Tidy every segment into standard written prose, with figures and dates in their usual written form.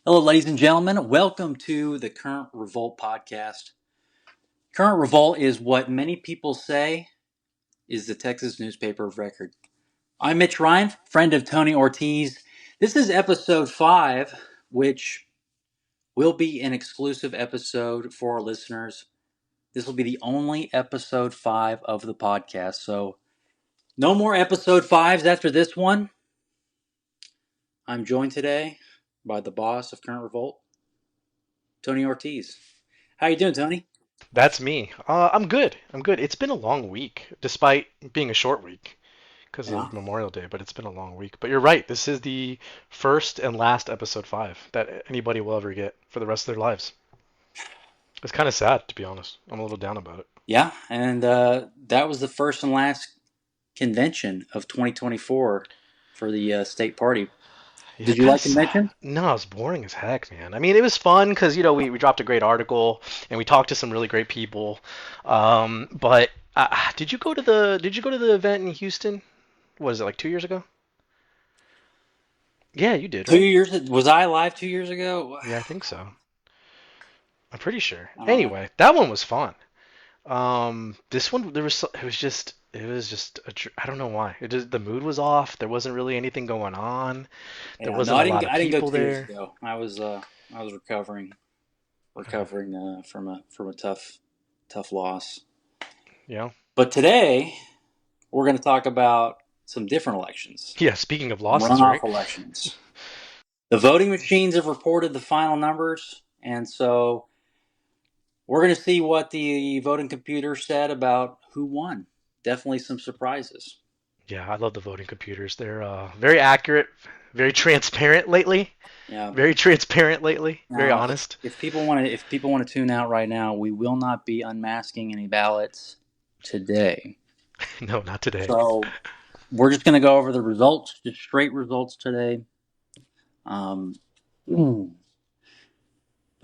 Hello, ladies and gentlemen. Welcome to the Current Revolt podcast. Current Revolt is what many people say is the Texas newspaper of record. I'm Mitch Ryan, friend of Tony Ortiz. This is episode 5, which will be an exclusive episode for our listeners. This will be the only episode 5 of the podcast, so no more episode 5s after this one. I'm joined today by the boss of Current Revolt, Tony Ortiz. How you doing, Tony? That's me. I'm good. I'm good. It's been a long week, despite being a short week because Yeah. of Memorial Day, but it's been a long week. But you're right. This is the first and last episode 5 that anybody will ever get for the rest of their lives. It's kind of sad, to be honest. I'm a little down about it. Yeah, and that was the first and last convention of 2024 for the state party. Yeah, Did you kind like of sad. convention? No, it's boring as heck, man. I mean, it was fun because, we dropped a great article and we talked to some really great people. But did you go to the event in Houston? What is it, like 2 years ago? Yeah, you did, Two right? years was I live 2 years ago? Yeah, I think so. I'm pretty sure. I don't know. Anyway, that one was fun. This one it was just I don't know why. The mood was off. There wasn't really anything going on. There Yeah, no, wasn't I a didn't. lot of I didn't go people 2 years there. ago. I was recovering from a tough loss. You know? But today we're going to talk about some different elections, Yeah, speaking of some losses, runoff right? elections. The voting machines have reported the final numbers, and so we're going to see what the voting computer said about who won. Definitely some surprises. Yeah, I love the voting computers. They're very accurate, very transparent lately. Yeah. Very transparent lately. Very Now, if, honest. if people want to if people want to tune out right now, we will not be unmasking any ballots today. No, not today. So we're just going to go over the results, just straight results today. Um, the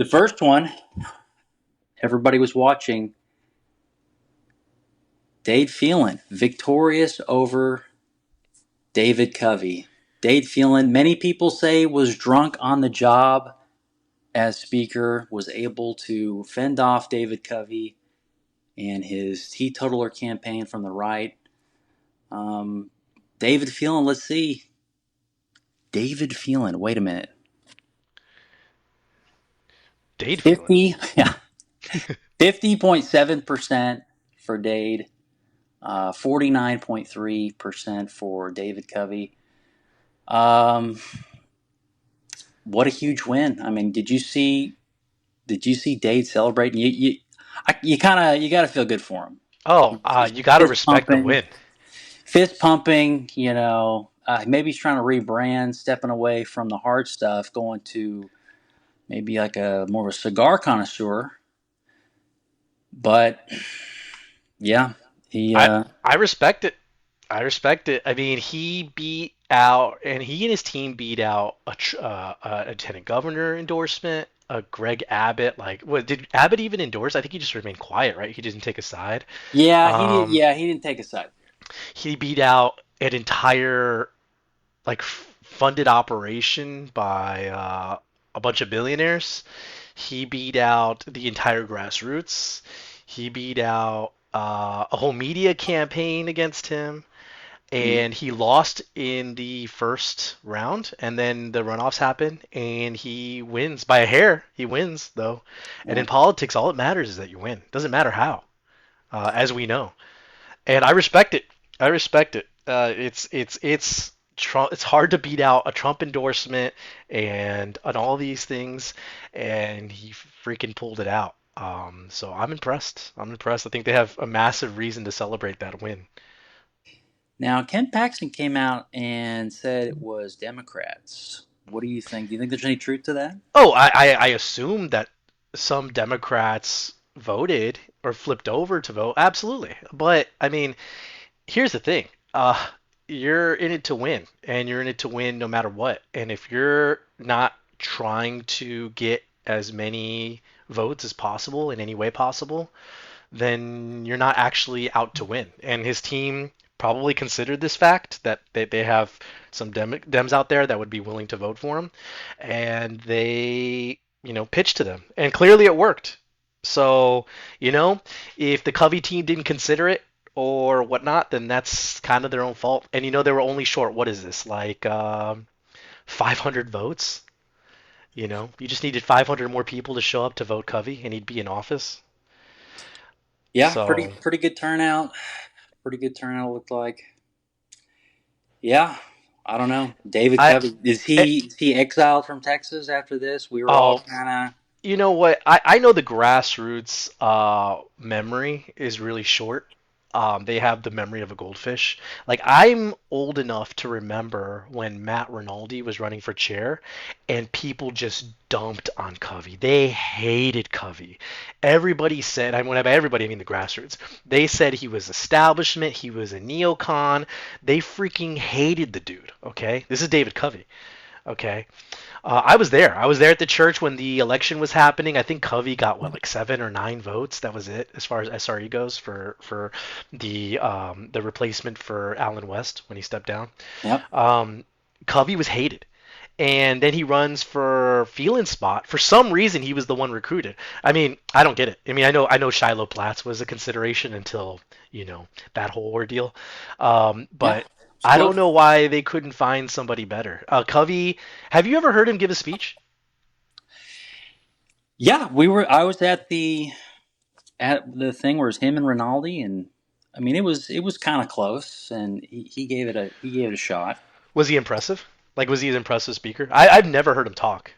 first one, everybody was watching. Dade Phelan victorious over David Covey. Dade Phelan, many people say, was drunk on the job as speaker, was able to fend off David Covey and his teetotaler campaign from the right. Um, David Phelan, let's see. David Phelan, wait a minute. Dade feeling. 50, yeah, 50.7% for Dade, 49.3% for David Covey. What a huge win! I mean, did you see Dade celebrating? You got to feel good for him. Oh, He's you gotta fist respect the pumping, win. fist pumping. Maybe he's trying to rebrand, stepping away from the hard stuff, going to maybe like a more of a cigar connoisseur. But yeah, he I I respect it. I respect it. I mean, he and his team beat out a lieutenant governor endorsement, a Greg Abbott. Like, what did Abbott even endorse? I think he just remained quiet, right? He didn't take a side. yeah he did Um, yeah he didn't take a side. he beat out an entire like funded operation by a bunch of billionaires. He beat out the entire grassroots. He beat out a whole media campaign against him. Yeah, And he lost in the first round, and then the runoffs happen, and he wins by a hair. He wins though, and yeah. in politics, all that matters is that you win. Doesn't matter how, as we know. And I respect it. I respect it. It's Trump. It's hard to beat out a Trump endorsement and all these things, and he freaking pulled it out. So I'm impressed. I'm impressed. I think they have a massive reason to celebrate that win. Now Ken Paxton came out and said it was Democrats. What do you think? Do you think there's any truth to that? Oh, I assume that some Democrats voted or flipped over to vote. Absolutely. But I mean, here's the thing. You're in it to win, and you're in it to win no matter what. And if you're not trying to get as many votes as possible in any way possible, then you're not actually out to win. And his team probably considered this fact that they have some Dems out there that would be willing to vote for him, and they pitched to them, and clearly it worked. So if the Covey team didn't consider it or whatnot, then that's kind of their own fault. And they were only short. What is this like? 500 votes? You just needed 500 more people to show up to vote Covey, and he'd be in office. Yeah, pretty So pretty good turnout. Pretty good turnout looked like. Yeah, I don't know. David I, Covey eh, is he exiled from Texas after this? We were all oh, kind of. you know what? I know the grassroots memory is really short. They have the memory of a goldfish. Like I'm old enough to remember when Matt Rinaldi was running for chair, and people just dumped on Covey. They hated Covey. Everybody said, when I by everybody I mean the grassroots. They said he was establishment. He was a neocon. They freaking hated the dude. Okay, this is David Covey. Okay, I was there. I was there at the church when the election was happening. I think Covey got what, like 7 or 9 votes. That was it as far as SRE goes for the replacement for Alan West when he stepped down. Yep. Um, Covey was hated. And then he runs for Phelan's spot. For some reason, he was the one recruited. I mean, I don't get it. I mean, I know Shiloh Platts was a consideration until that whole ordeal. Yeah. But It's I don't close. know why they couldn't find somebody better. Covey, have you ever heard him give a speech? Yeah, we were. I was at the thing where it's him and Rinaldi, and I mean it was kind of close, and he gave it a shot. Was he impressive? Like, was he an impressive speaker? I've never heard him talk.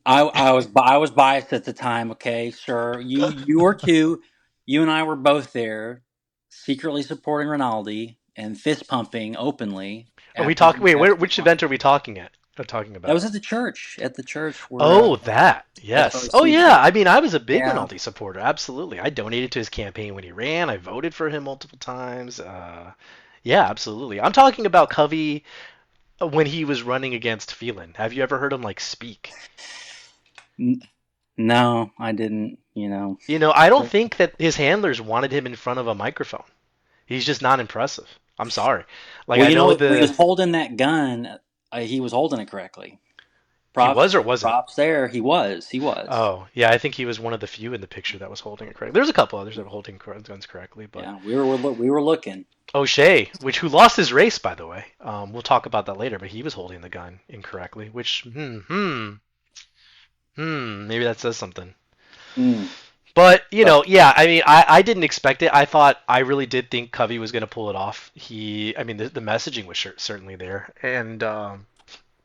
I was biased at the time. Okay, sure. You were too. You and I were both there, secretly supporting Rinaldi and fist pumping openly Are we after talking? he Wait, after he which won. event are we talking at? Talking That about? was at the church. At the church where Oh, that. Yes. Oh, SRC yeah. did. I mean, I was a big Yeah. Rinaldi supporter. Absolutely. I donated to his campaign when he ran. I voted for him multiple times. Yeah, absolutely. I'm talking about Covey when he was running against Phelan. Have you ever heard him like speak? N- no, I didn't. I don't think that his handlers wanted him in front of a microphone. He's just not impressive. I'm sorry. Like Well, I know when he the was holding that gun, he was holding it correctly. he Props, was or wasn't. props there. He was. He was. Oh, yeah, I think he was one of the few in the picture that was holding it correctly. There's a couple others that were holding guns correctly, but Yeah, we were looking. O'Shea, who lost his race, by the way. We'll talk about that later, but he was holding the gun incorrectly, which, maybe that says something. Mm. But, But yeah, I mean, I didn't expect it. I really did think Covey was going to pull it off. I mean, the messaging was certainly there. And,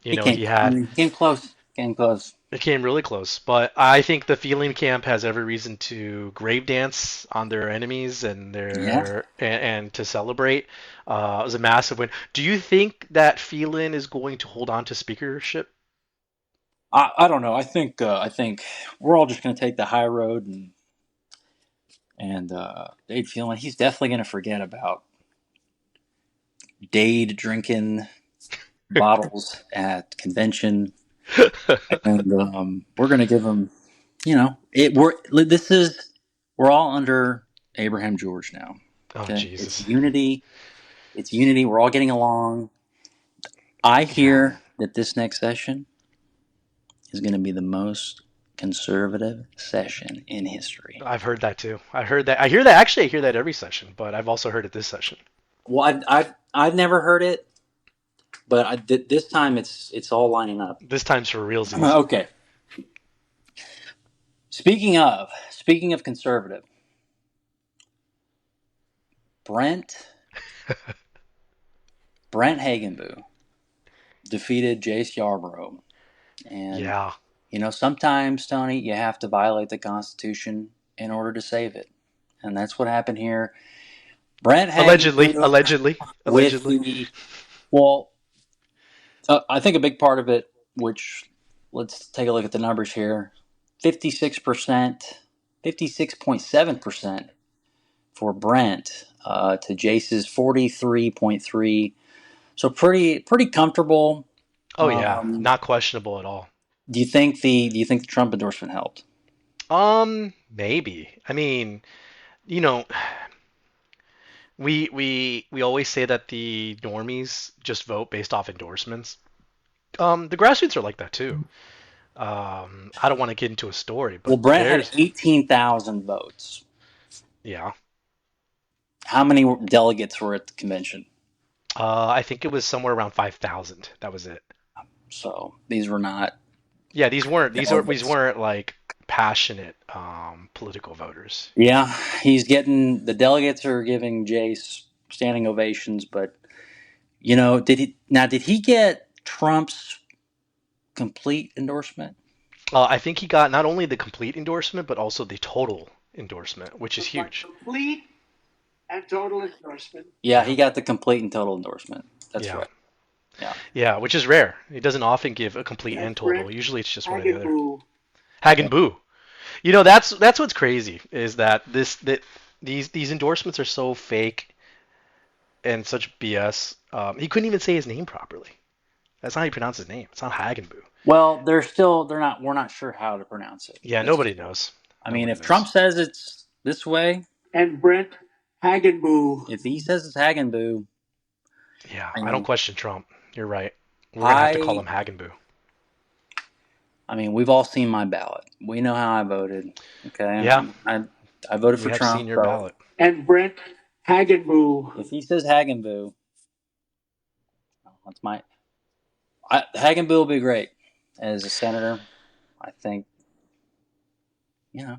he he came. had, He came close. Came close. it came really close. But I think the Feeling camp has every reason to grave dance on their enemies Yeah. and to celebrate. It was a massive win. Do you think that Phelan is going to hold on to speakership? I don't know. I think we're all just going to take the high road, and Dade feeling he's definitely going to forget about Dade drinking bottles at convention, and we're going to give him. We're all under Abraham George now. Oh, Okay, it's Jesus. unity. It's unity. We're all getting along. I Yeah. hear that this next session is going to be the most conservative session in history. I've heard that too. I heard that. I hear that. Actually, I hear that every session, but I've also heard it this session. Well, I've never heard it, but this time it's all lining up. This time's for realsies. Okay. Speaking of conservative, Brent Brent Hagenboo defeated Jace Yarborough, and Yeah. sometimes, Tony, you have to violate the Constitution in order to save it, and that's what happened here. Brent Allegedly. Hagenboo Allegedly. with Allegedly. the well, I think a big part of it, which let's take a look at the numbers here: 56%, 56.7% for Brent to Jace's 43.3. So pretty comfortable. Oh yeah. Um, Not questionable at all. do you think the Trump endorsement helped? Maybe. I mean, you know, We always say that the normies just vote based off endorsements. The grassroots are like that too. I don't want to get into a story, Well, but Brent had there's 18,000 votes. yeah. How many delegates were at the convention? I think it was somewhere around 5,000. That was it. So these were not Yeah, these delegates. weren't like passionate political voters. Yeah, he's getting the delegates are giving Jace standing ovations, but did he get Trump's complete endorsement? I think he got not only the complete endorsement but also the total endorsement, which is My huge. complete and total endorsement. Yeah, Yeah, he got the complete and total endorsement. That's yeah, right. Yeah. yeah, which is rare. He doesn't often give a complete That's and total. Brent Usually it's just one or the other. Hagenboo. Hagen Boo. You know, that's what's crazy is that these endorsements are so fake and such BS. He couldn't even say his name properly. That's not how you pronounce his name. It's not Hagenboo. Well, they're not we're not sure how to pronounce it. Yeah, That's nobody knows. I mean, Nobody if Trump knows. says it's this way, and Brent Hagenboo. If he says it's Hagenboo, Yeah, I I don't mean, question Trump. You're right. We're gonna have to call I him Hagenboo. I mean, we've all seen my ballot. We know how I voted. Okay, Yeah, I voted we for have seen Trump. your So ballot. and Brent Hagenboo. If he says Hagenboo, that's my Hagenboo will be great as a senator. I think you know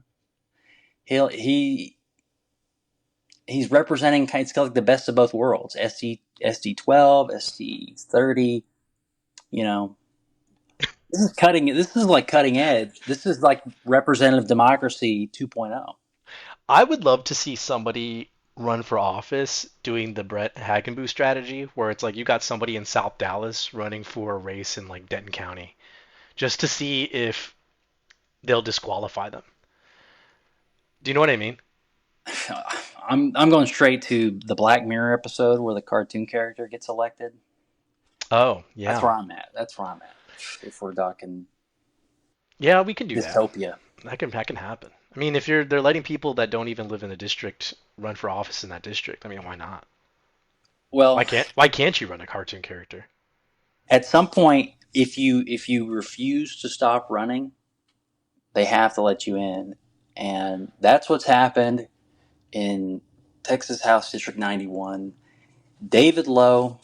he's representing kind of like the best of both worlds. SD 12, SD 30. You know, this is cutting. This is like cutting edge. This is like representative democracy 2.0. I would love to see somebody run for office doing the Brett Hagenboo strategy, where it's like you got somebody in South Dallas running for a race in like Denton County, just to see if they'll disqualify them. Do you know what I mean? I'm going straight to the Black Mirror episode where the cartoon character gets elected. Oh, That's yeah. where I'm at. That's where I'm at. If we're talking Yeah, we can do that. dystopia. That can happen. I mean, if they're letting people that don't even live in the district run for office in that district, I mean, why not? Well, Why can't you run a cartoon character? at some point, if you refuse to stop running, they have to let you in, and that's what's happened in Texas House District 91. David Lowe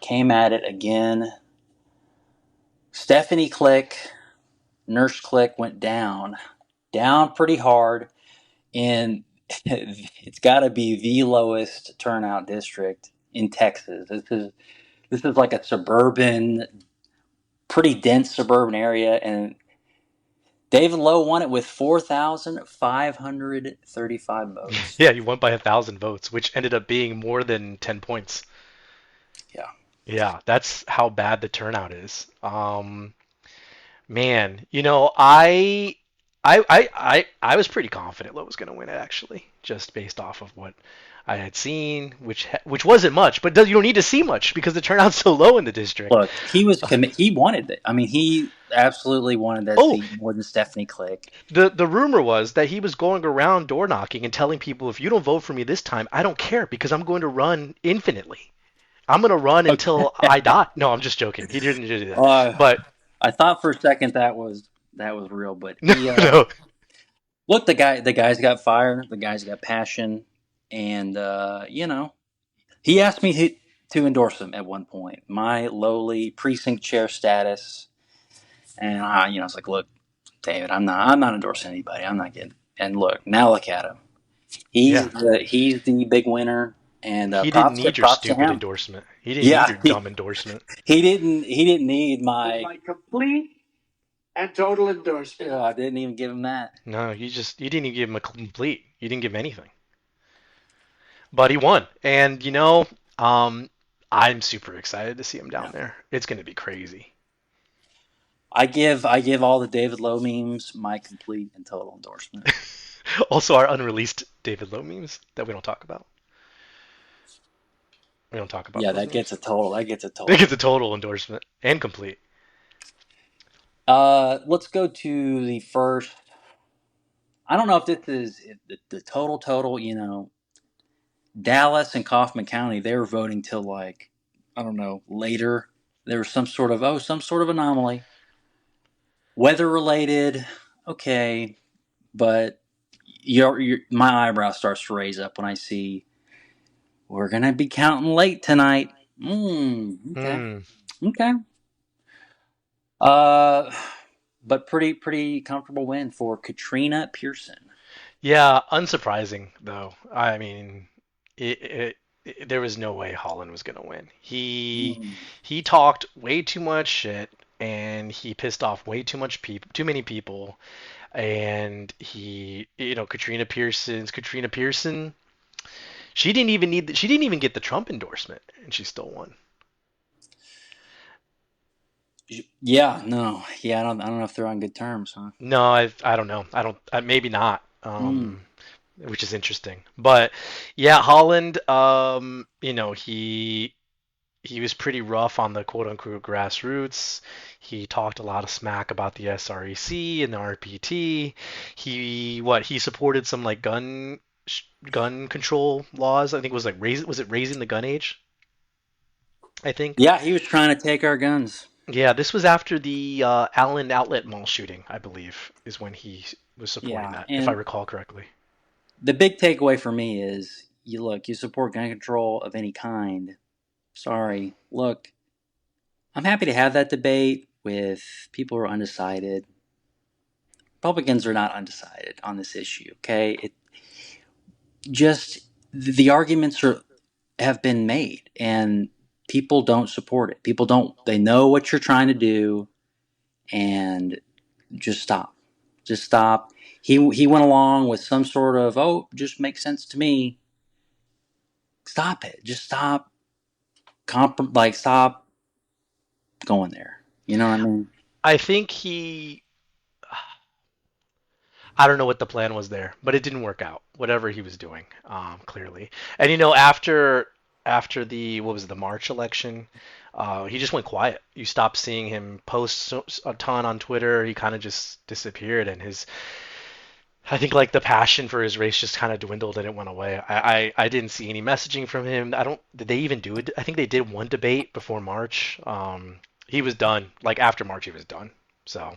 came at it again. Stephanie Click, Nurse Click went down pretty hard, and it's got to be the lowest turnout district in Texas. This is like a suburban, pretty dense suburban area, and David Lowe won it with 4,535 votes. Yeah, you won by 1,000 votes, which ended up being more than 10 points. Yeah. Yeah, that's how bad the turnout is. Man, I was pretty confident Lowe was going to win it actually, just based off of what I had seen, which wasn't much, but you don't need to see much because the turnout's so low in the district. Look, he wanted it. I mean, he absolutely wanted that Oh, seat more than Stephanie Click. the rumor was that he was going around door knocking and telling people, if you don't vote for me this time, I don't care because I'm going to run infinitely. I'm going to run Okay. until I die. No, I'm just joking. He didn't do that. Uh, But I thought for a second that was real, but no, he no. look the guy's got fire, the guy's got passion, and he asked me to endorse him at one point. My lowly precinct chair status, and I was like, look, David, I'm not endorsing anybody. I'm not getting. And look, now look at him. He's Yeah. the big winner, and He didn't props to need your props to stupid him. endorsement. He didn't need Yeah, your dumb endorsement. he didn't need my complete and total endorsement. I didn't even give him that. No, you didn't even give him a complete. You didn't give him anything. But he won. And I'm super excited to see him down Yeah. there. It's going to be crazy. I give all the David Lowe memes my complete and total endorsement. Also, our unreleased David Lowe memes that we don't talk about. We don't talk about Yeah, those that gets memes. a total. That gets a They total. get the total endorsement and complete. Let's go to the first. I don't know if this is the total. Dallas and Kaufman County, they were voting till like, I don't know, later. There was some sort of anomaly. Weather related, okay, but my eyebrow starts to raise up when I see we're gonna be counting late tonight. Okay, Hmm. okay. Uh, but pretty comfortable win for Katrina Pearson. Yeah, unsurprising though. I mean, there was no way Holland was gonna win. Mm. He talked way too much shit, and he pissed off way too many people, and Katrina Pearson. She didn't even get the Trump endorsement, and she still won. Yeah, no, yeah, I don't know if they're on good terms, huh? No, I don't know. I don't maybe not. Mm. Which is interesting. But yeah, Holland, he was pretty rough on the quote unquote grassroots. He talked a lot of smack about the SREC and the RPT. He supported some like gun control laws. I think it was like raising the gun age, I think. Yeah, he was trying to take our guns. Yeah, this was after the Allen Outlet Mall shooting, I believe, is when he was supporting Yeah, that, if I and recall correctly. the big takeaway for me is you support gun control of any kind. Sorry. Look, I'm happy to have that debate with people who are undecided. Republicans are not undecided on this issue, okay? It just the arguments have been made and people don't support it. People don't they know what you're trying to do and just stop. Just stop. He went along with some sort of just makes sense to me. Stop it. Just stop stop going there. You know what I mean? I think I don't know what the plan was there, but it didn't work out. Whatever he was doing, clearly. And after the what was it, the March election, he just went quiet. You stopped seeing him post a ton on Twitter. He kind of just disappeared, and I think like the passion for his race just kind of dwindled and it went away. I didn't see any messaging from him. I don't. Did they even do it? I think they did one debate before March. He was done. Like after March, he was done. So.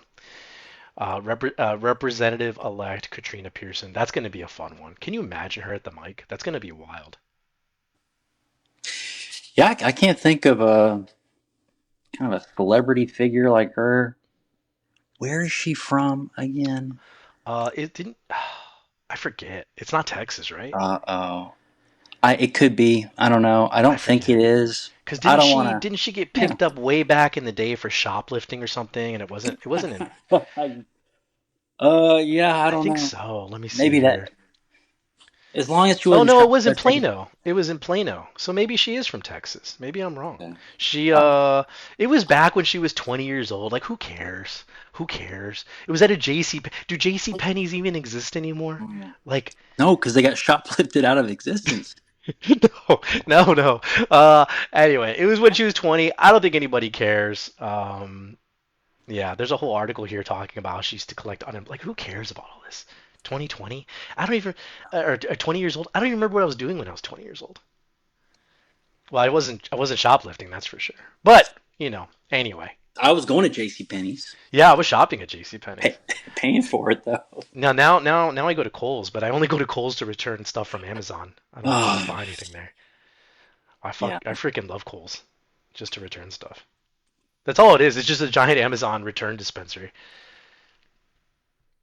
Representative-elect Katrina Pearson. That's going to be a fun one. Can you imagine her at the mic? That's going to be wild. Yeah, I can't think of a kind of a celebrity figure like her. Where is she from again? It didn't. I forget. It's not Texas, right? Oh, it could be. I don't know. I I don't think forget. it is. Because I don't want didn't she get to. picked up way back in the day for shoplifting or something? And it wasn't in. Yeah. Yeah. I I don't think know. so. Let me see Maybe here. that. As long as she Oh wasn't no, it was in shoplifting. Plano. It was in Plano. So maybe she is from Texas. Maybe I'm wrong. Yeah. She Uh, it was back when she was 20 years old. Like who cares? Who cares? It was at a JC. Do JC Penney's even exist anymore? Like no, because they got shoplifted out of existence. no, no. Anyway, it was when she was 20. I don't think anybody cares. Yeah, there's a whole article here talking about how she used to collect unemployment. Like, who cares about all this? 2020? I don't even, or 20 years old. I don't even remember what I was doing when I was 20 years old. Well, I wasn't shoplifting, that's for sure. But anyway. I was going to J.C. Penney's, Yeah, I was shopping at JCPenney's. pay, paying for it though. Now I go to Kohl's, but I only go to Kohl's to return stuff from Amazon. I don't Oh, buy anything there. yeah. I freaking love Kohl's just to return stuff. That's all it is. It's just a giant Amazon return dispensary for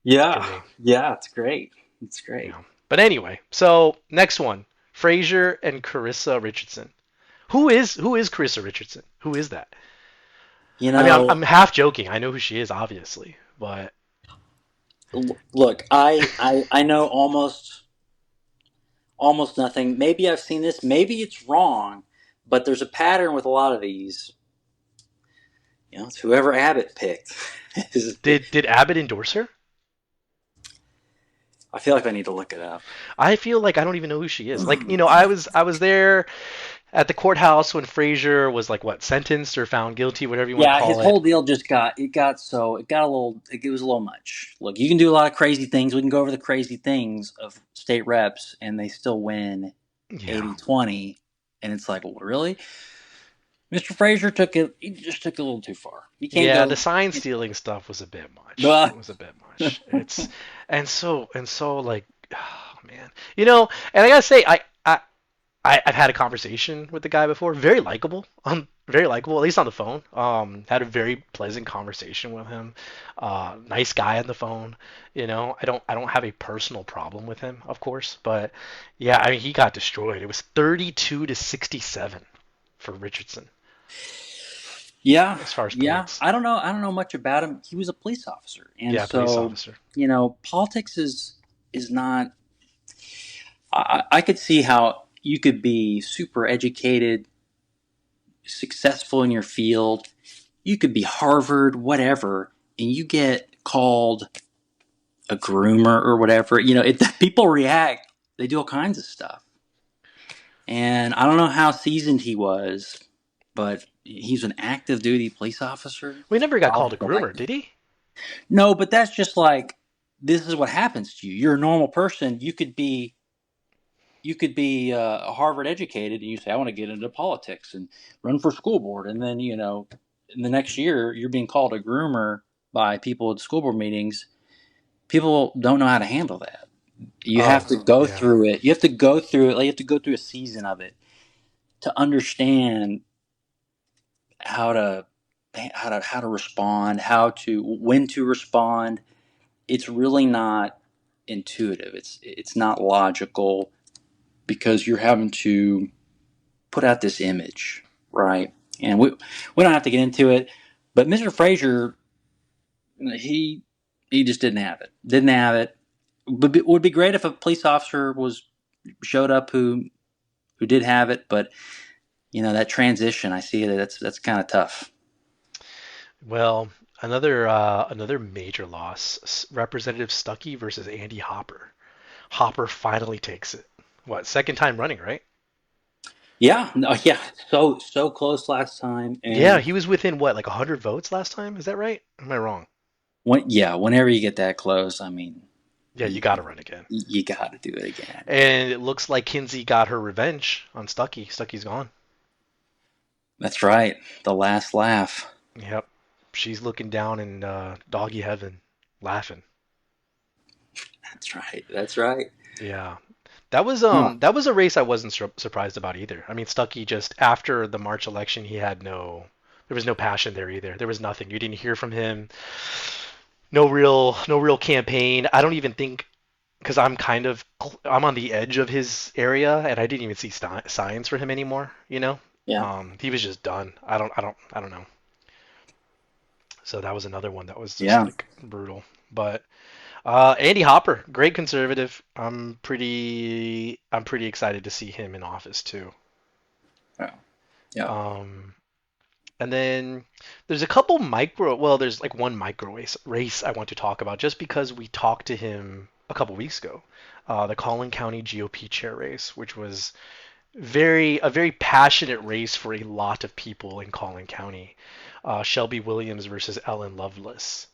Yeah. me. Yeah. It's great. It's You great. know. But anyway, so next one, Frasier and Carissa Richardson. Who is Carissa Richardson? Who is that? You I mean, know, I'm half joking. I know who she is, obviously, but look, I know almost nothing. Maybe I've seen this. Maybe it's wrong, but there's a pattern with a lot of these. It's whoever Abbott picked. did Abbott endorse her? I feel like I need to look it up. I feel like I don't even know who she is. Like, I was there at the courthouse when Frasier was like what sentenced or found guilty, whatever you want to Yeah, his call it. whole deal just got a little it was a little much. Look, you can do a lot of crazy things. We can go over the crazy things of state reps, and they still win Yeah. 80-20, and it's like, well, really? Mr. Frazier took it. He just took it a little too far. You can't Yeah, the go. sign stealing stuff was a bit much. But It was a bit much. It's and so like, oh man, and I gotta say, I've had a conversation with the guy before. Very likable. Very likable, at least on the phone. Had a very pleasant conversation with him. Nice guy on the phone. I don't have a personal problem with him, of course, but yeah, I mean, he got destroyed. It was 32-67 for Richardson yeah, as far as yeah. points. I don't know much about him. He was a police officer, and Yeah, police so officer. politics is not. I could see how you could be super educated, successful in your field. You could be Harvard, whatever, and you get called a groomer or whatever. People react. They do all kinds of stuff. And I don't know how seasoned he was, but he's an active duty police officer. We never got called Probably a like groomer, did he? no, but that's just like this is what happens to you. You're a normal person. You could be Harvard educated, and you say I want to get into politics and run for school board, and then in the next year you're being called a groomer by people at school board meetings. People don't know how to handle that. You have Oh, to go yeah. through it. You have to go through it. Like you have to go through a season of it to understand how to how to respond, when to respond. It's really not intuitive. It's not logical because you're having to put out this image, right? And we don't have to get into it, but Mr. Frazier, he just didn't have it. Didn't have it. Would be great if a police officer was showed up who did have it, but that transition, I see that's kind of tough. Well, another major loss. Representative Stuckey versus Andy Hopper. Hopper finally takes it. What, second time running, right? Yeah, no, yeah, so close last time, Yeah, and he was within what, like 100 votes last time? Is that right? Am I wrong? whenever you get that close, I mean, Yeah, you you, got to run again. you got to do it again. And it looks like Kinsey got her revenge on Stuckey. Stuckey's gone. That's right, the last laugh. Yep. She's looking down in doggy heaven, laughing. That's right. That's right. Yeah. That was Huh. that was a race I wasn't surprised about either. I mean, Stuckey just after the March election, there was no passion there either. There was nothing. You didn't hear from him. No real campaign. I don't even think because I'm on the edge of his area and I didn't even see signs for him anymore. Yeah. He was just done. I don't know. So that was another one that was just Yeah. like brutal. But Andy Hopper, great conservative. I'm pretty excited to see him in office too. Yeah. Yeah. Um, and then there's a couple well, there's like one micro race I want to talk about just because we talked to him a couple weeks ago. The Collin County GOP chair race, which was a very passionate race for a lot of people in Collin County. Shelby Williams versus Ellen Lovelace.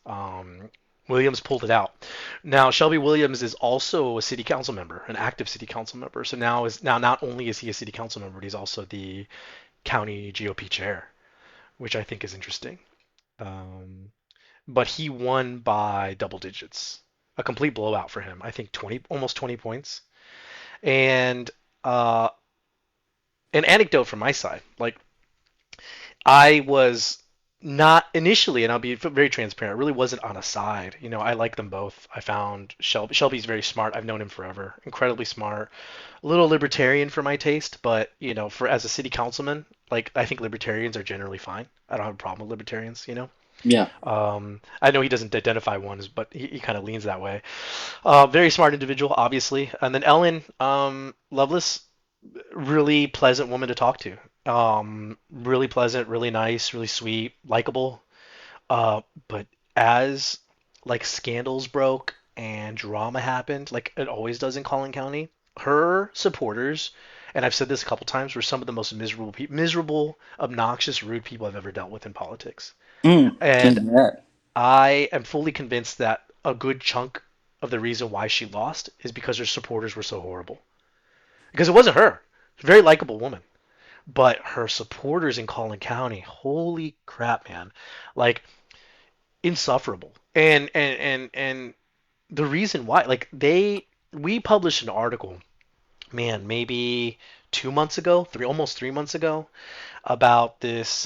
Williams pulled it out. Now Shelby Williams is also a city council member, an active city council member. So now not only is he a city council member, but he's also the county GOP chair, which I think is interesting. Um, but he won by double digits, a complete blowout for him. I think 20, almost 20 points. And uh, an anecdote from my side, like I was not initially, and I'll be very transparent, really wasn't on a side. I like them both. I found Shelby's very smart. I've known him forever. Incredibly smart. A little libertarian for my taste, but for as a city councilman, like I think libertarians are generally fine. I don't have a problem with libertarians. Yeah. I know he doesn't identify one, but he kind of leans that way. Very smart individual, obviously. And then Ellen Lovelace, really pleasant woman to talk to. Really pleasant, really nice, really sweet, likable. But as like scandals broke and drama happened, like it always does in Collin County, her supporters, and I've said this a couple times, were some of the most miserable, obnoxious, rude people I've ever dealt with in politics. Can't And do that. I am fully convinced that a good chunk of the reason why she lost is because her supporters were so horrible. Because it wasn't her. Very likable woman. But her supporters in Collin County, holy crap, man. Like insufferable. And the reason why, like we published an article, man, maybe 2 months ago, almost 3 months ago, about this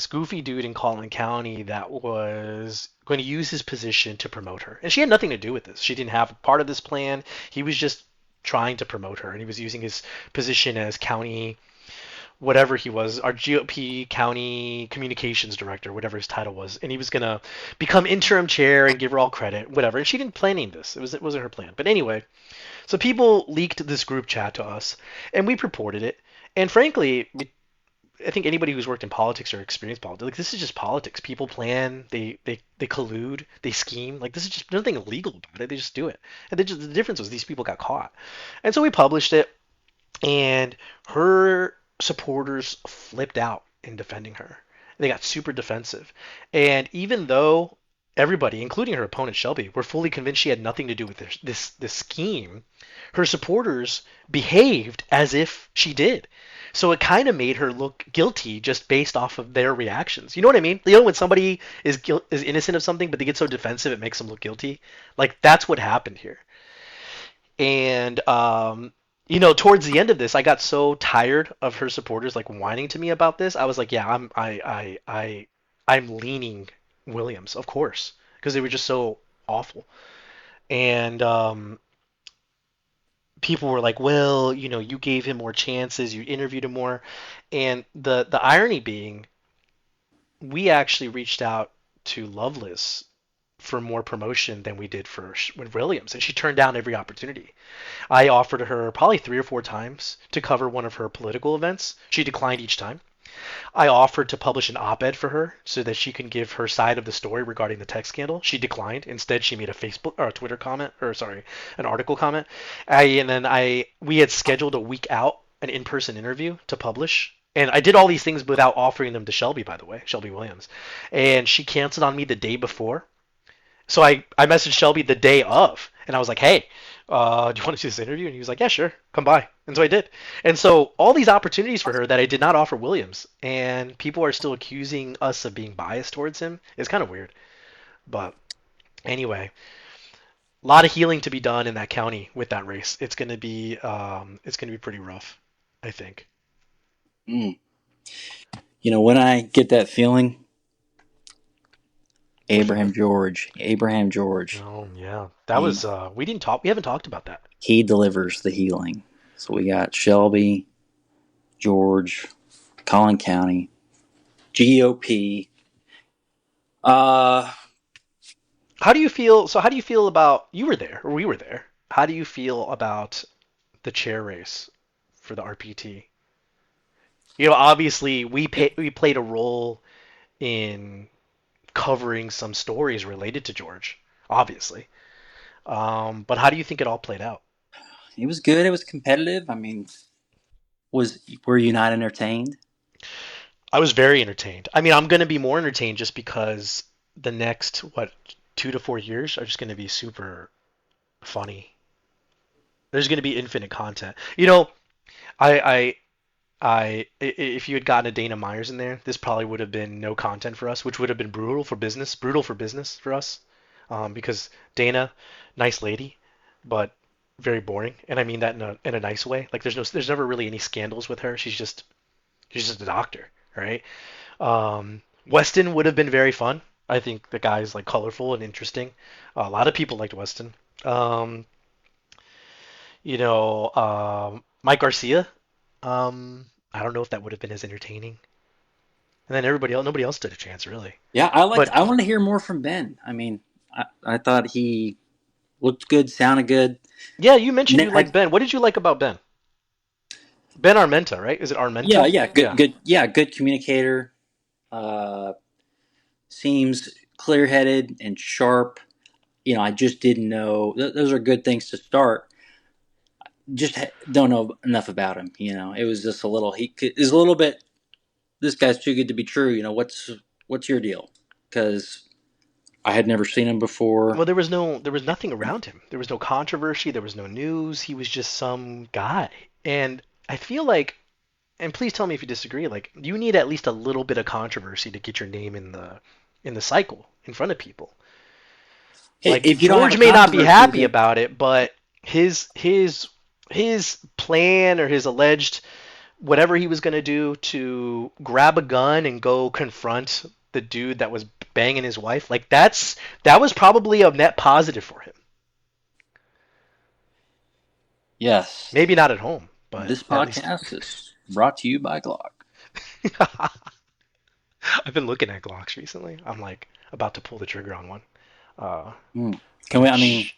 goofy dude in Collin County that was going to use his position to promote her, and she had nothing to do with this. She didn't have part of this plan. He was just trying to promote her, and he was using his position as county whatever he was, our GOP county communications director, whatever his title was, and he was gonna become interim chair and give her all credit, whatever. And she didn't plan any of this. It wasn't her plan. But anyway, so people leaked this group chat to us, and we purported it. And frankly, I think anybody who's worked in politics or experienced politics, like this is just politics. People plan, they collude, they scheme. Like this is just nothing illegal about it. They just do it. And the difference was these people got caught. And so we published it, and her supporters flipped out in defending her. They got super defensive. And even though everybody, including her opponent Shelby, were fully convinced she had nothing to do with this scheme, her supporters behaved as if she did. So it kind of made her look guilty just based off of their reactions. You know what I mean? You know when somebody is innocent of something, but they get so defensive it makes them look guilty. Like that's what happened here. And towards the end of this, I got so tired of her supporters like whining to me about this. I was like, yeah, I'm leaning Williams, of course, because they were just so awful. And people were like, well, you gave him more chances, you interviewed him more, and the irony being, we actually reached out to Loveless for more promotion than we did for Williams, and she turned down every opportunity. I offered her probably 3 or 4 times to cover one of her political events. She declined each time. I offered to publish an op-ed for her so that she can give her side of the story regarding the tech scandal. She declined. Instead, she made a Facebook or a Twitter comment, or sorry, an article comment. We had scheduled a week out an in-person interview to publish. And I did all these things without offering them to Shelby, by the way, Shelby Williams. And she canceled on me the day before. So I messaged Shelby the day of, and I was like, hey, do you want to do this interview? And he was like, yeah, sure, come by. And so I did. And so all these opportunities for her that I did not offer Williams, and people are still accusing us of being biased towards him. It's kind of weird. But anyway, a lot of healing to be done in that county with that race. It's gonna be pretty rough, I think. Mm. When I get that feeling, Which one? Abraham George, Oh yeah, that he was we didn't talk. We haven't talked about that. he delivers the healing. So we got Shelby, George, Collin County, GOP. Uh, How do you feel? So how do you feel about you were there or we were there? How do you feel about the chair race for the RPT? Obviously we played a role in covering some stories related to George, obviously. But how do you think it all played out? it was good. It was competitive. I mean, were you not entertained? I was very entertained. I mean, I'm going to be more entertained just because the next 2 to 4 years are just going to be super funny. There's going to be infinite content. I if you had gotten a Dana Myers in there, this probably would have been no content for us, which would have been brutal for business for us, because Dana, nice lady, but very boring, and I mean that in a nice way. Like there's never really any scandals with her. She's just a doctor, right? Weston would have been very fun. I think the guy's like colorful and interesting. A lot of people liked Weston. Um, Mike Garcia. I don't know if that would have been as entertaining. And then nobody else stood a chance really. Yeah, But I want to hear more from Ben. I mean, I thought he looked good, sounded good. yeah, you mentioned you I, like Ben. What did you like about Ben? Ben Armenta, right? Is it yeah, Armenta? yeah, Yeah. good communicator. Uh, Seems clear-headed and sharp. I just didn't know. Those are good things to start. Just don't know enough about him. It was just a little. He is a little bit. This guy's too good to be true. What's your deal? Because I had never seen him before. Well, there was nothing around him. There was no controversy. There was no news. He was just some guy. And I feel like, and please tell me if you disagree, like you need at least a little bit of controversy to get your name in the cycle in front of people. Like If you don't have a George may not be controversy, happy then about it, but his plan or his alleged whatever he was going to do to grab a gun and go confront the dude that was banging his wife, like that was probably a net positive for him. yes, Maybe not at home, but this at least podcast is brought to you by Glock. I've been looking at Glocks recently. I'm like about to pull the trigger on one. Uh, Mm. Can we? I mean, which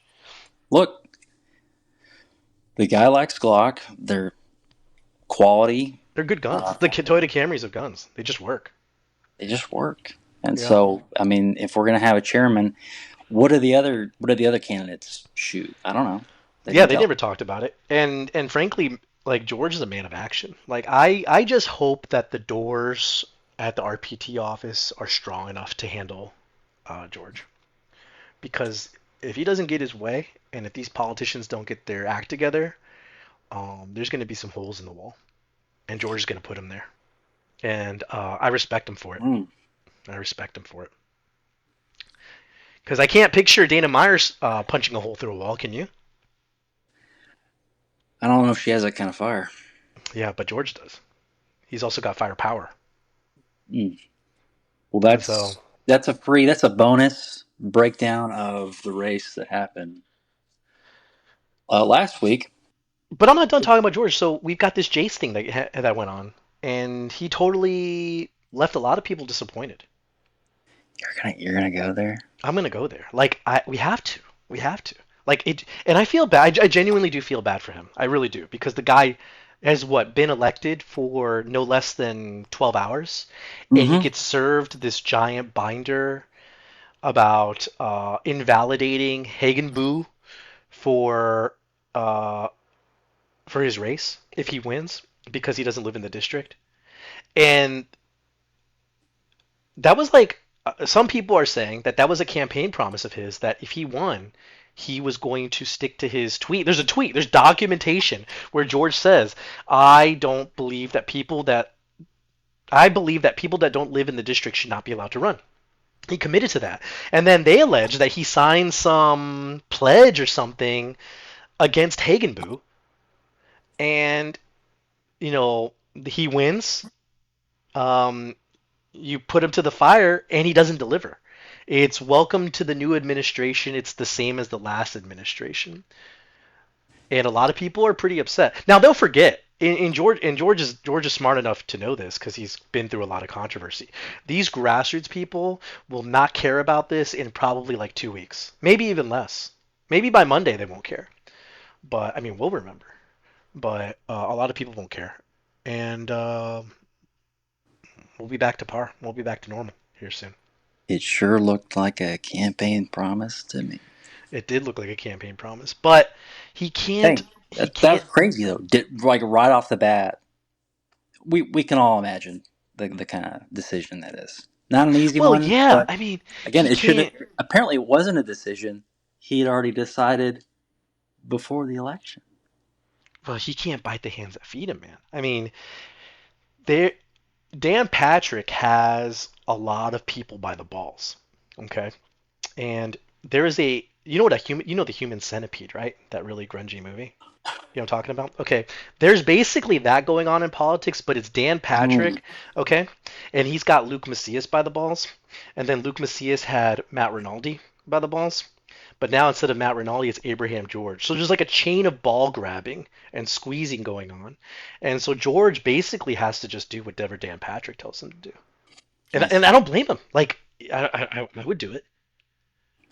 look, the guy likes Glock. They're quality. they're good guns. Uh, The Toyota Camrys of guns. They just work. they just work. And Yeah. so, I mean, if we're gonna have a chairman, what do the other candidates shoot? I don't know. They Yeah, didn't they tell. never talked about it. And frankly, like George is a man of action. Like I just hope that the doors at the RPT office are strong enough to handle George. Because if he doesn't get his way, and if these politicians don't get their act together, there's going to be some holes in the wall, and George is going to put him there. And I respect him for it. Mm. I respect him for it. Because I can't picture Dana Myers punching a hole through a wall. Can you? I don't know if she has that kind of fire. Yeah, but George does. He's also got firepower. Mm. Well, And so, that's a bonus breakdown of the race that happened last week. but I'm not done talking about George. So we've got this Jace thing that went on, and he totally left a lot of people disappointed. You're gonna go there. I'm gonna go there. Like we have to. We have to. Like it, and I feel bad. I genuinely do feel bad for him. I really do because the guy has been elected for no less than 12 hours, and he Mm-hmm. gets served this giant binder about invalidating Hagen Boo for uh, for his race if he wins because he doesn't live in the district. And that was like some people are saying that that was a campaign promise of his that if he won, he was going to stick to his tweet. There's a tweet, there's documentation where George says, "I don't believe that people that I believe that people that don't live in the district should not be allowed to run." He committed to that. And then they allege that he signed some pledge or something against Hagenboo and he wins. Um, you put him to the fire and he doesn't deliver. It's welcome to the new administration. It's the same as the last administration. And a lot of people are pretty upset. Now they'll forget. George is smart enough to know this because he's been through a lot of controversy. These grassroots people will not care about this in probably like 2 weeks, maybe even less. Maybe by Monday they won't care. But I mean, we'll remember. But a lot of people won't care, and we'll be back to par. We'll be back to normal here soon. It sure looked like a campaign promise to me. It did look like a campaign promise, but he can't. Hey, He that's can't. crazy though. Like right off the bat, we can all imagine the kind of decision that is. Not an easy Well, one, yeah. but I mean, again, he it should. can't. Apparently, it wasn't a decision. He had already decided before the election. Well, he can't bite the hands that feed him, man. I mean, there. Dan Patrick has a lot of people by the balls. Okay, and there is a. You know what a human. You know the Human Centipede, right? That really grungy movie. You know what I'm talking about? Okay. There's basically that going on in politics, but it's Dan Mm. Patrick, okay? And he's got Luke Macias by the balls. And then Luke Macias had Matt Rinaldi by the balls. But now instead of Matt Rinaldi, it's Abraham George. So there's like a chain of ball grabbing and squeezing going on. And so George basically has to just do whatever Dan Patrick tells him to do. And, I and I see. don't blame him. Like, I would do it,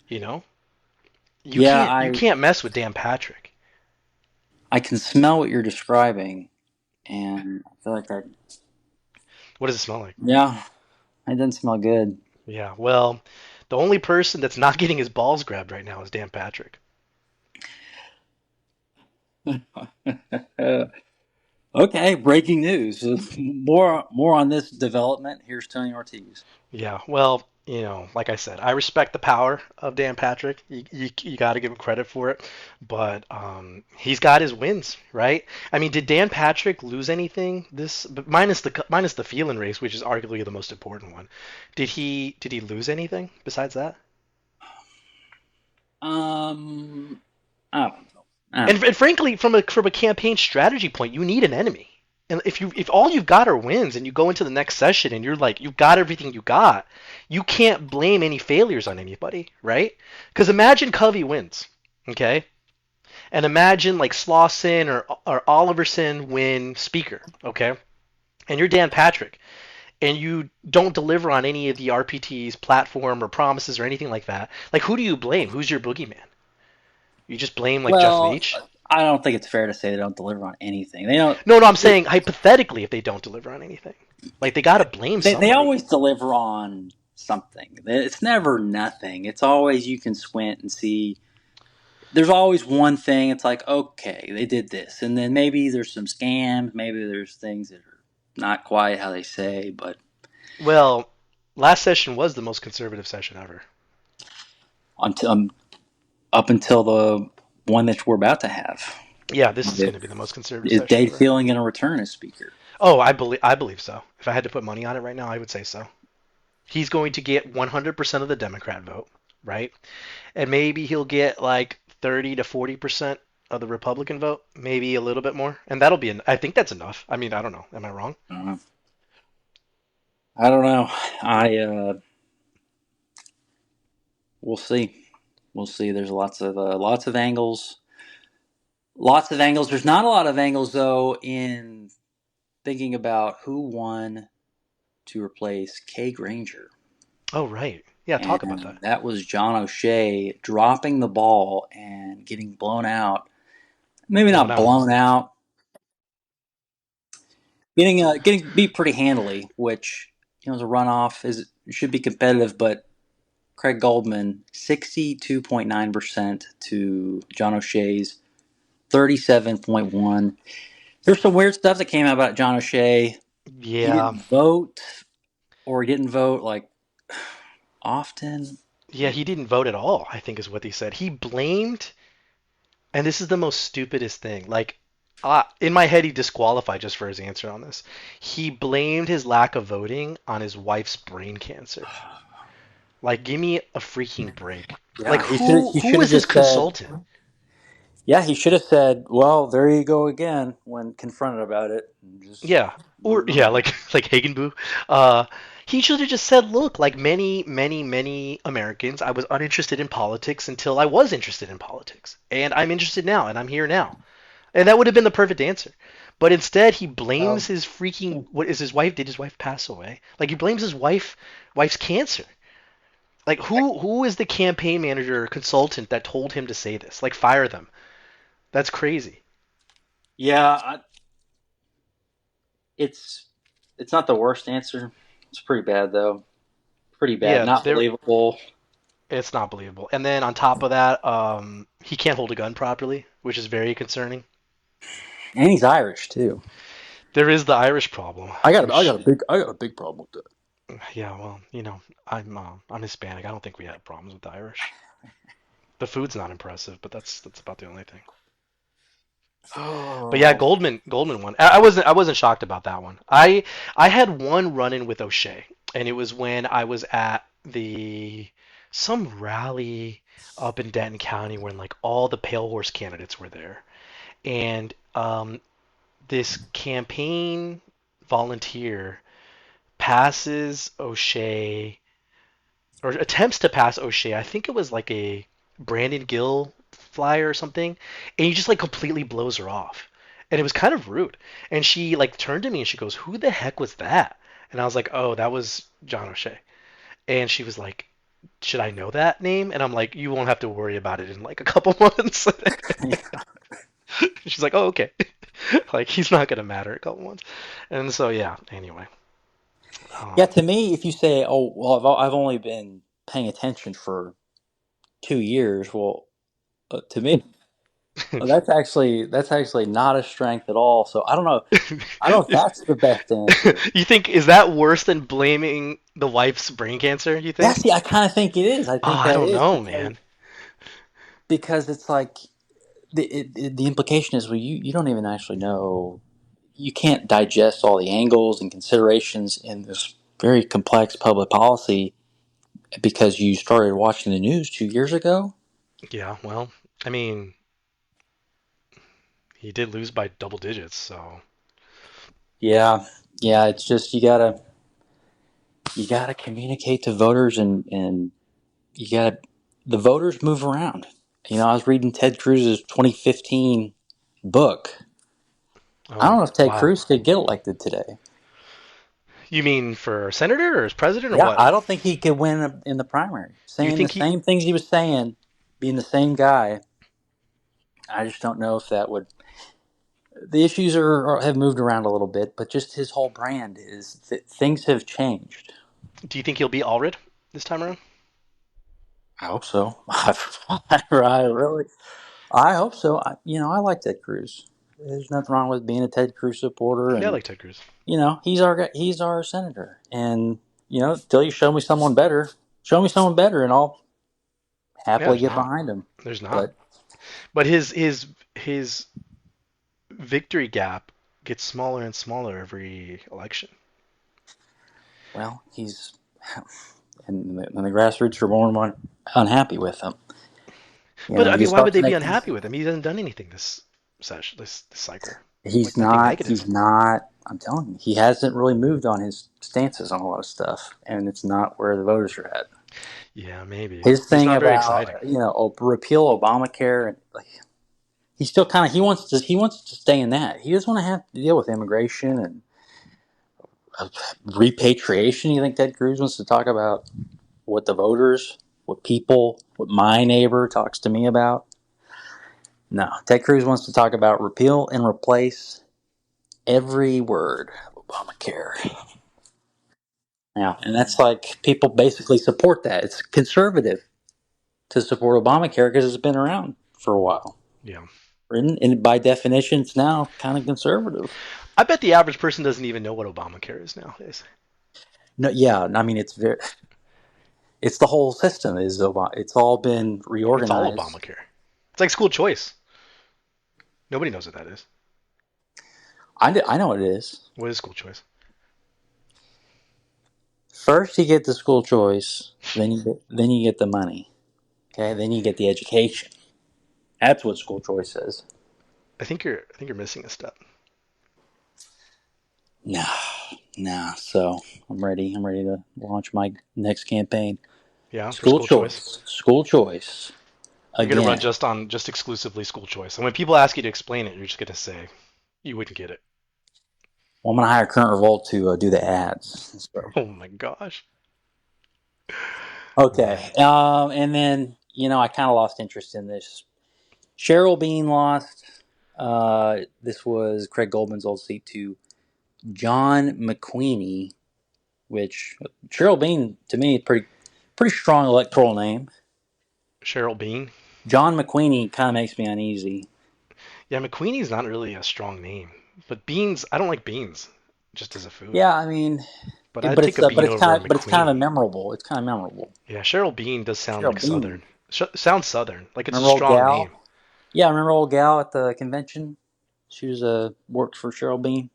you know? You Yeah, can't you can't mess with Dan Patrick. I can smell what you're describing, and I feel like that. What does it smell like? Yeah, it doesn't smell good. Yeah, well, the only person that's not getting his balls grabbed right now is Dan Patrick. Okay, breaking news. More on this development. Here's Tony Ortiz. Yeah, well, like I said, I respect the power of Dan Patrick. You got to give him credit for it, but he's got his wins, right? I mean, did Dan Patrick lose anything this, but minus the Phelan race, which is arguably the most important one? Did he lose anything besides that? Um, I don't know. I don't And frankly, from a campaign strategy point, you need an enemy. And if all you've got are wins, and you go into the next session and you're like you've got everything you got, you can't blame any failures on anybody, right? Because imagine Covey wins, okay, and imagine like Slauson or Oliverson win Speaker, okay, and you're Dan Patrick, and you don't deliver on any of the RPT's platform or promises or anything like that. Like, who do you blame? Who's your boogeyman? You just blame like Jeff Well, Leach? I don't think it's fair to say they don't deliver on anything. They don't. No, I'm saying hypothetically, if they don't deliver on anything, like they got to blame They somebody. always deliver on something. It's never nothing. It's always you can squint and see. There's always one thing. It's like, okay, they did this, and then maybe there's some scams. Maybe there's things that are not quite how they say, but Well, last session was the most conservative session ever. until up until the one that we're about to have, Yeah, this is going is, to be the most conservative is session Dave ever. Feeling going to return as speaker? Oh, I believe so. If I had to put money on it right now, I would say so. He's going to get 100% of the Democrat vote, right? And maybe he'll get like 30 to 40% of the Republican vote, maybe a little bit more. And that'll be, I think that's enough. I mean, I don't know. Am I wrong? Uh, I don't know. I We'll see. We'll see. There's lots of angles. Lots of angles. There's not a lot of angles though in thinking about who won to replace Kay Granger. Oh, right. Yeah, talk about that. And that was John O'Shea dropping the ball and getting blown out. Maybe Blown not out. blown out, getting beat pretty handily, which is a runoff is should be competitive, but Craig Goldman 62.9% to John O'Shea's 37.1. There's some weird stuff that came out about John O'Shea. He Yeah. didn't vote, or he didn't vote like often. Yeah, he didn't vote at all, I think is what he said. He blamed, and this is the most stupidest thing. Like, in my head, he disqualified just for his answer on this. He blamed his lack of voting on his wife's brain cancer. Like, give me a freaking break. Like, Yeah, who he who should have was his just said. consultant? Yeah, he should have said, "Well, there you go again." When confronted about it, and just Yeah, or moved yeah, on. like Hagenboo. Uh, he should have just said, "Look, like many Americans, I was uninterested in politics until I was interested in politics, and I'm interested now, and I'm here now." And that would have been the perfect answer. But instead, he blames Um, his freaking what is his wife? Did his wife pass away? Like he blames his wife's cancer. Like who is the campaign manager or consultant that told him to say this? Like fire them. That's crazy. yeah, it's it's not the worst answer. It's pretty bad though. Pretty bad. Yeah, Not there believable. it's not believable. And then on top of that, he can't hold a gun properly, which is very concerning. And he's Irish too. There is the Irish problem, I which got a big problem with yeah, well, I'm Hispanic. I don't think we have problems with the Irish. The food's not impressive, but that's about the only thing. that. But yeah, Oh, Goldman won. I wasn't shocked about that one. I had one run in with O'Shea, and it was when I was at the some rally up in Denton County when like all the pale horse candidates were there, and this campaign volunteer passes O'Shea or attempts to pass O'Shea. I think it was like a Brandon Gill flyer or something, and he just like completely blows her off. And it was kind of rude. And she like turned to me and she goes, "Who the heck was that?" And I was like, "Oh, that was John O'Shea." And she was like, "Should I know that name?" And I'm like, "You won't have to worry about it in like a couple months." She's like, "Oh, okay." Like he's not gonna matter in a couple months. And so yeah. Anyway, yeah. um, To me, if you say, "Oh, well, I've only been paying attention for 2 years," well, to me, Well, that's actually not a strength at all. So I don't know. I don't know if that's the best answer. You think is that worse than blaming the wife's brain cancer? You Yeah, think? see, I kind of think it is. I Oh, think I that don't is know, because man. it's like the implication is, well, you don't even actually know, you can't digest all the angles and considerations in this very complex public policy because you started watching the news 2 years ago. Yeah, well, I mean, he did lose by double digits, so Yeah, yeah. It's just you gotta communicate to voters, and you gotta the voters move around. I was reading Ted Cruz's 2015 book. I don't oh know if Ted wow. Cruz could get elected today. You mean for senator or as president or Yeah, what? I don't think he could win in the primary. You Saying the think he? same things he was saying, being the same guy. I just don't know if that would. The issues have moved around a little bit, but just his whole brand is that things have changed. Do you think he'll be Allred this time around? I hope so. I really, I hope so. I like Ted Cruz. There's nothing wrong with being a Ted Cruz supporter, Yeah, I and like Ted Cruz. he's our senator. And till you show me someone better, and I'll Yeah, happily there's get not. behind him. There's not. But But his victory gap gets smaller and smaller every election. well, he's and the grassroots are more and more unhappy with him. But I You mean, why would start they be making. unhappy with him? He hasn't done anything this session, this cycle. He's Like nothing not. negative. He's not. I'm telling you, he hasn't really moved on his stances on a lot of stuff, and it's not where the voters are at. Yeah, maybe. His Just thing not very about exciting. repeal Obamacare, and like he still kind of he wants to stay in that. He doesn't want to have to deal with immigration and repatriation. You think Ted Cruz wants to talk about what the voters, what my neighbor talks to me about? No, Ted Cruz wants to talk about repeal and replace every word of Obamacare. Yeah, and that's like people basically support that. It's conservative to support Obamacare because it's been around for a while. Yeah. And by definition, it's now kind of conservative. I bet the average person doesn't even know what Obamacare is nowadays. No, yeah, I mean it's the whole system is it's all been It's all reorganized. Obamacare. It's like school choice. Nobody knows what that is. I know what it is. What is school choice? First, you get the school choice, then you get the money. Okay, then you get the education. That's what school choice is. I think you're missing a step. No, no. So I'm ready. I'm ready to launch my next campaign. Yeah, for School school choice. choice. School choice. You're gonna run Again. just exclusively school choice. And when people ask you to explain it, you're just gonna say you wouldn't get it. Well, I'm gonna hire Current Revolt to do the ads. So. Oh my gosh. Okay. Man. And then I kind of lost interest in this. Cheryl Bean lost. This was Craig Goldman's old seat to John McQueenie, which Cheryl Bean to me pretty strong electoral name. Cheryl Bean. John McQueenie kind of makes me uneasy. Yeah, McQueenie's not really a strong name. But beans, I don't like beans just as a food. Yeah, I mean, But I'd but take it's a bean it's over a kind of McQueenie. memorable. It's kind of memorable. Yeah, Cheryl Bean does sound like Cheryl Southern. Bean. Sounds Southern. Like it's a Remember old strong name. gal? Yeah, remember old gal at the convention? She was worked for Cheryl Bean.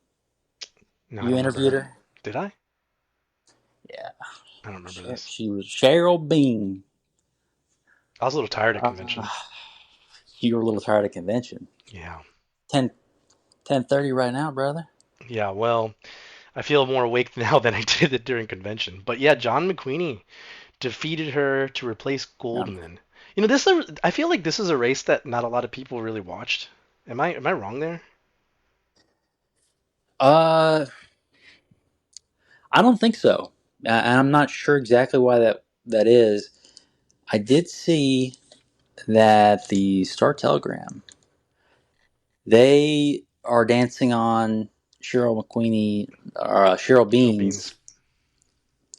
No, I You don't interviewed remember. her? Did I? Yeah, I don't remember this. she was Cheryl Bean. I was a little tired at Uh, convention. you were a little tired of convention. Yeah. 10:30 right now, brother. Yeah, well, I feel more awake now than I did during convention. But yeah, John McQueenie defeated her to replace Yeah. Goldman. I feel like this is a race that not a lot of people really watched. Am I wrong there? Uh, I don't think so. I'm not sure exactly why that is. I did see that the Star Telegram, they are dancing on Cheryl McQueenie, Cheryl Cheryl Beans. Beans,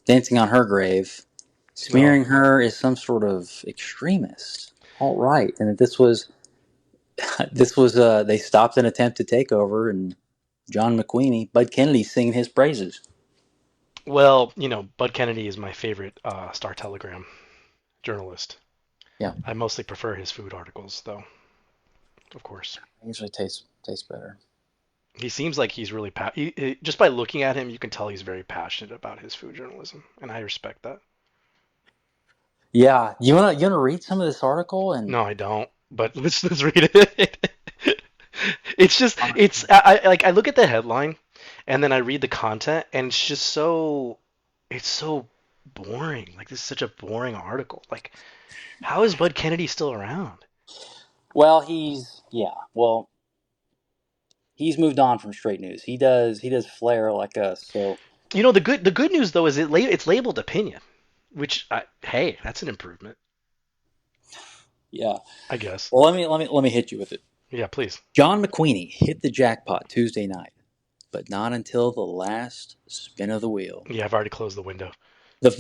dancing on her grave, Well, smearing her as some sort of extremist, alt right, and that this was This was they stopped an attempted takeover, and John McQueenie, Bud Kennedy, singing his praises. Well, Bud Kennedy is my favorite Star Telegram journalist. Yeah, I mostly prefer his food articles, though, of course. it usually tastes better. He seems like he's really just by looking at him, you can tell he's very passionate about his food journalism, and I respect that. Yeah, you wanna read some of this article and No, I don't. But let's read it. It's just uh, it's I like I look at the headline and then I read the content and it's so boring. Like this is such a boring article. Like how is Bud Kennedy still around? well he's moved on from straight news. He does flair like us. So The good news though is it's labeled opinion, which hey, that's an improvement, yeah. I guess. Well, let me hit you with it. Yeah, please. John McQueenie hit the jackpot Tuesday night, but not until the last spin of the wheel. Yeah, I've already closed the window. The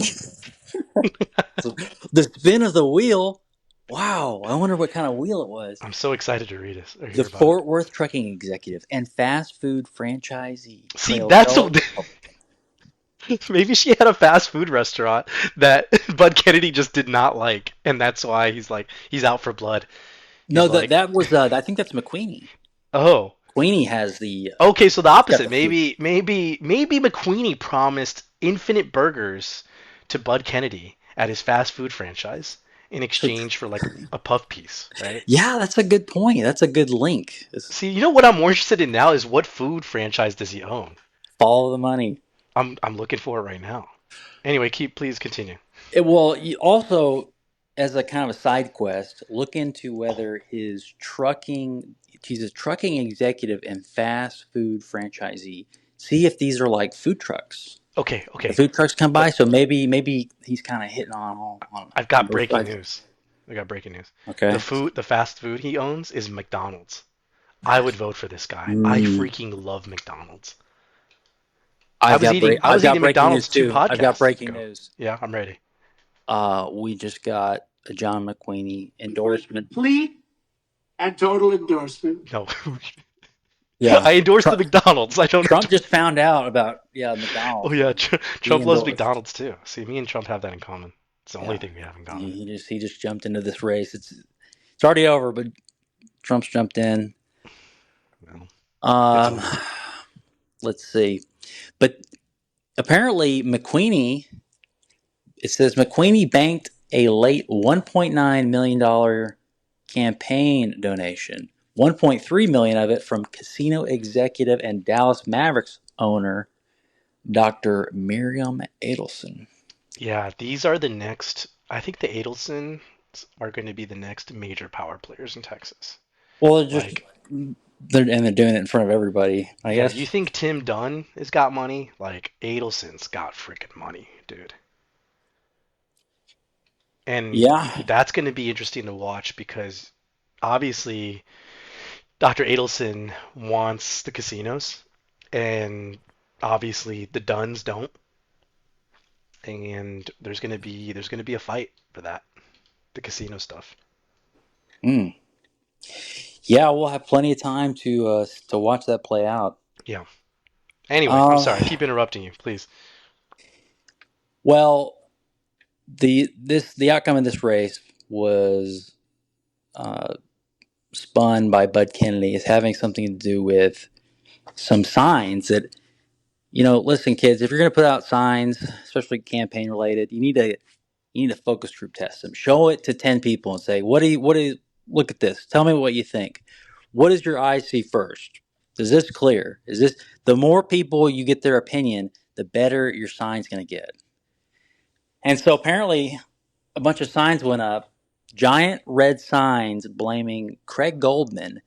the spin of the wheel. Wow, I wonder what kind of wheel it was. I'm so excited to read this or The hear about it. Fort Worth trucking executive and fast food franchisee See, trailed that's fellow Republican. maybe she had a fast food restaurant that Bud Kennedy just did not like, and that's why he's out for blood. No, He's that like, that was I think that's McQueenie. oh, Queenie has the okay, so the he's got opposite. the food. Maybe McQueenie promised infinite burgers to Bud Kennedy at his fast food franchise in So, exchange for like a puff piece, right? yeah, that's a good point. That's a good link. See, what I'm more interested in now is what food franchise does he own? Follow the money. I'm looking for it right now. Anyway, please continue. Well, you also, as a kind of a side quest, look into whether he's a trucking executive and fast food franchisee. See if these are like food trucks. Okay, The okay. food trucks come by, Let, so maybe he's kind of hitting on all I've on got both breaking sides. news. I got breaking news. Okay. The fast food he owns is McDonald's. I would vote for this guy. I Mm, freaking love McDonald's. I I've was got eating breaking McDonald's news two too. I've got podcasts breaking ago. news. Yeah, I'm ready. We just got a John McQueenie endorsement. Complete and total endorsement. No, Yeah, I endorse the Trump, McDonald's. I don't. Trump just found out about Oh McDonald's yeah, and he Trump loves endorsed. McDonald's too. See, me and Trump have that in common. It's the only Yeah, thing we have in common. he just jumped into this race. It's already over, but Trump's jumped in. Well, it's Um, over. let's see, but apparently McQueenie. It says McQueenie banked a late $1.9 million campaign donation. 1.3 million of it from casino executive and Dallas Mavericks owner Dr. Miriam Adelson. Yeah, these are the next. I think the Adelsons are going to be the next major power players in Texas. Well, Like, they're doing it in front of everybody, I yeah, you guess. think Tim Dunn has got money? Like, Adelson's got freaking money, dude. And Yeah, that's going to be interesting to watch because obviously Dr. Adelson wants the casinos, and obviously the Dunns don't. And there's gonna be a fight for that, the casino stuff. mm. Yeah, we'll have plenty of time to watch that play out. Yeah. Anyway, I'm sorry. I Uh, keep interrupting you. Please. well, the outcome of this race was uh, spun by Bud Kennedy as having something to do with some signs that listen, kids, if you're going to put out signs, especially campaign related, you need to focus group test them. Show it to 10 people and say, what do you look at this? Tell me what you think. What does your eyes see first? Is this clear? Is this the more people you get their opinion, the better your sign's going to get. And so apparently a bunch of signs went up, giant red signs blaming Craig Goldman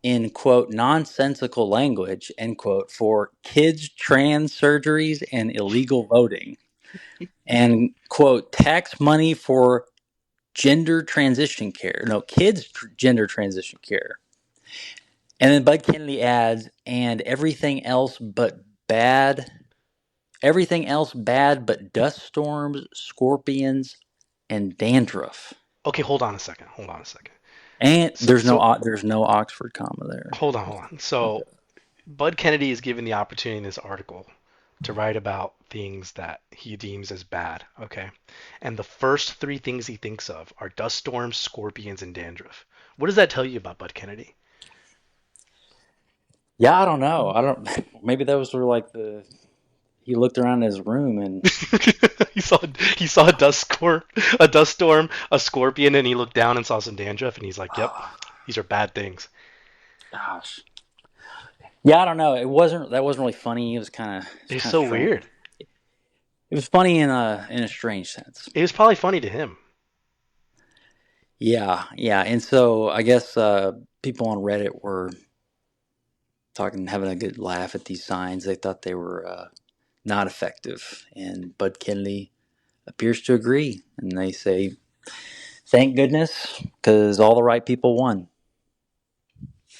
in quote nonsensical language end quote for kids trans surgeries and illegal voting and quote tax money for gender transition care, no, gender transition care. And then Bud Kennedy adds, and everything else bad but dust storms, scorpions, and dandruff. Okay, hold on a second. Hold on a second. And So, so there's no Oxford comma there. hold on. So Bud Kennedy is given the opportunity in this article to write about things that he deems as bad, okay? And the first three things he thinks of are dust storms, scorpions, and dandruff. What does that tell you about Bud Kennedy? Yeah, I don't know. I don't. Maybe those were like the. He looked around his room and he saw he saw a dust storm, a scorpion, and he looked down and saw some dandruff, and he's like, "Yep, these are bad things." gosh. Yeah, I don't know. That wasn't really funny. It was It's kind of so strange. weird. It was funny in a strange sense. It was probably funny to him. Yeah, yeah. And so I guess people on Reddit were talking, having a good laugh at these signs. They thought they were not effective, and Bud Kennedy appears to agree. And they say, "Thank goodness, because all the right people won."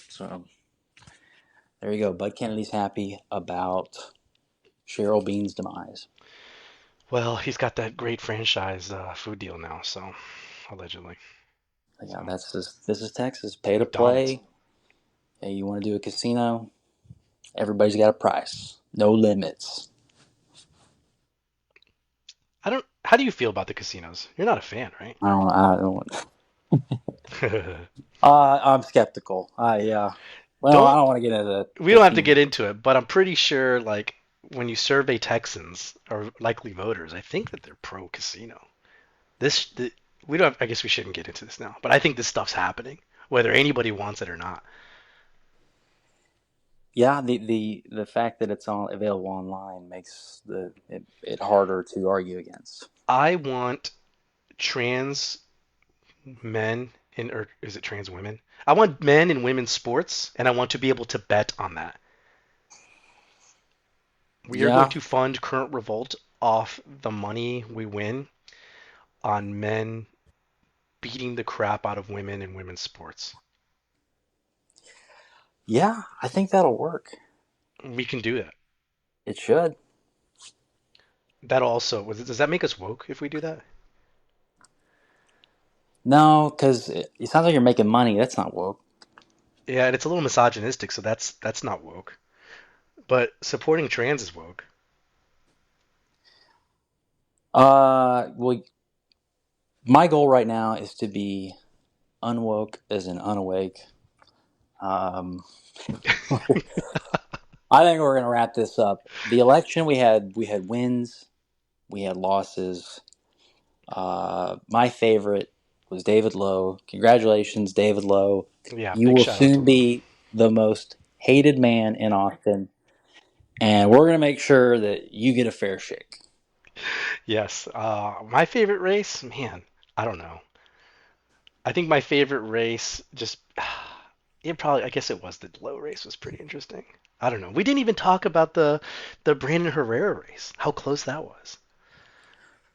So there you go. Bud Kennedy's happy about Cheryl Bean's demise. Well, he's got that great franchise food deal now, so allegedly. Yeah, So this is Texas. Pay to McDonald's. play. Hey, you want to do a casino? Everybody's got a price. No limits. I don't. How do you feel about the casinos? You're not a fan, right? I don't. I'm skeptical. Yeah. Well, I Don't don't want to get into we don't have to casino. get into it, but I'm pretty sure like when you survey Texans or likely voters, I think that they're pro casino. This the, we don't. I guess we shouldn't get into this now, but I think this stuff's happening, whether anybody wants it or not. Yeah, the fact that it's all available online makes it harder to argue against. I want trans men in, or is it trans women? I want men in women's sports, and I want to be able to bet on that. We are going Yeah, to fund current revolt off the money we win on men beating the crap out of women in women's sports. yeah, I think that'll work. We can do that. It should. That also, does that make us woke if we do that? No, because it sounds like you're making money. That's not woke. Yeah, and it's a little misogynistic, so that's not woke. But supporting trans is woke. Well, my goal right now is to be unwoke as in unawake. Um, I think we're gonna wrap this up. The election we had wins, we had losses. My favorite was David Lowe. Congratulations, David Lowe. Yeah, You big will shout out to soon Lowe. be the most hated man in Austin, and we're gonna make sure that you get a fair shake. Yes. My favorite race, man, I don't know. I think my favorite race just it probably I guess it was the Lowe race was pretty interesting. I don't know. We didn't even talk about the Brandon Herrera race, how close that was.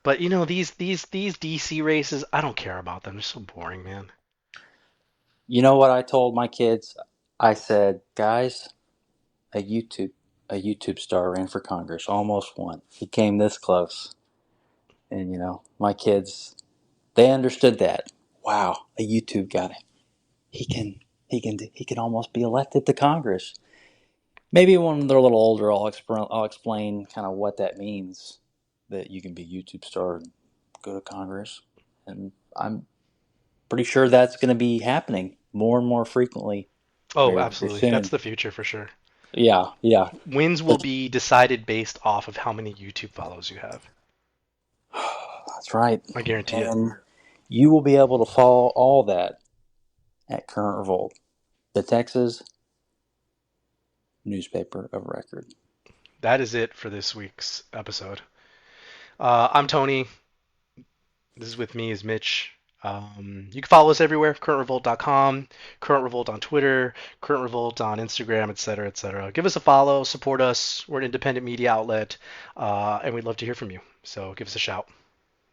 But you know these DC races, I don't care about them. They're so boring, man. You know what I told my kids? I said, guys, a YouTube a YouTube star ran for Congress, almost won. He came this close, and my kids, they understood that. Wow, a YouTube guy, he can he can almost be elected to Congress. Maybe when they're a little older, I'll explain kind of what that means. That you can be a YouTube star and go to Congress, and I'm pretty sure that's going to be happening more and more frequently Oh, very, very absolutely. That's soon. the future for sure. Yeah, yeah. Wins will be decided based off of how many YouTube follows you have. That's right. I guarantee it. And you will be able to follow all that at Current Revolt, the Texas newspaper of record. That is it for this week's episode. I'm Tony. This is with me is Mitch. You can follow us everywhere, currentrevolt.com, Current Revolt on Twitter, Current Revolt on Instagram, etc., etc. Give us a follow, support us. We're an independent media outlet, and we'd love to hear from you. So give us a shout.